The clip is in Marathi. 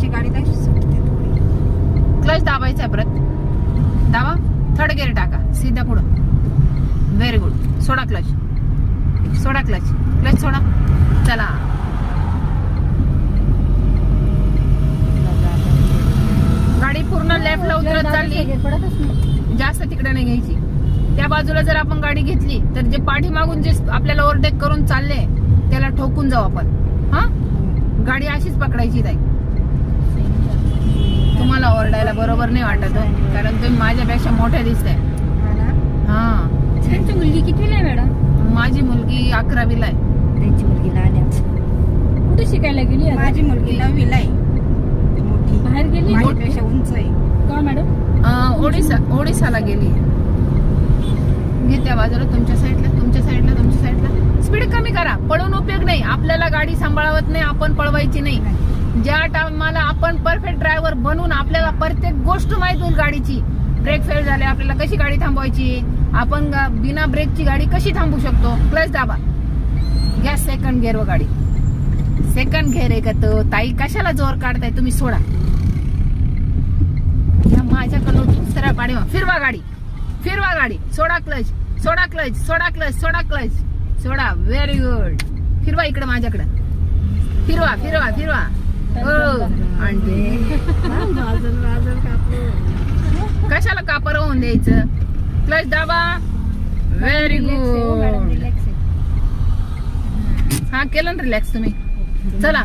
माझी गाडी काय सुटते थोडी. क्लच दाबायचा आहे परत. दाबा. थर्ड गिअर टाका. सीधा पुढं. Very good. सोडा क्लच. सोडा क्लच. क्लच सोडा. चला. गाडी पूर्ण लेफ्टला उतरत चालली. जास्त तिकडे नाही घ्यायची. त्या बाजूला जर आपण गाडी घेतली तर जे पाठीमागून जे आपल्याला ओव्हरटेक करून चालले त्याला ठोकून जाऊ आपण. हा, गाडी अशीच पकडायची ताई. तुम्हाला ओरडायला बरोबर नाही वाटत कारण तुम्ही माझ्यापेक्षा मोठ्या दिसताय. हा. त्यांची मुलगी कितवीला आहे मॅडम? माझी मुलगी 11वीला आहे. त्यांची मुलगी लहानच. कुठे शिकायला गेली? माझी मुलगी 9वीला आहे. मोठी बाहेर गेली? माझ्यापेक्षा उंच आहे. का मॅडम? ओडिसाला गेली. घे त्या बाजूला. तुमच्या साईडला. तुमच्या साईडला स्पीड कमी करा. पळून उपयोग नाही. आपल्याला गाडी सांभाळवत नाही. आपण पळवायची नाही. ज्या टायमाला आपण परफेक्ट ड्रायव्हर बनून आपल्याला प्रत्येक गोष्ट माहित होईल गाडीची. ब्रेक फेल झाले आपल्याला कशी गाडी थांबवायची, आपण बिना ब्रेकची गाडी कशी थांबवू शकतो. क्लच दाबा. गॅस सेकंड गिअर व गाडी. सेकंड गिअर आहे का तो? ताई कशाला जोर काढताय तुम्ही? सोडा. माझ्याकडून दुसऱ्या पाडीवा. फिरवा गाडी. फिरवा गाडी. सोडा क्लच. सोडा क्लच. सोडा क्लच. सोडा क्लच. सोडा. Very good. फिरवा इकडे माझ्याकडे. फिरवा फिरवा फिरवा. हो आणते. कशाला कापर होऊन द्यायचं. क्लच दाबा. Very good. हा केलं ना रिलॅक्स तुम्ही. चला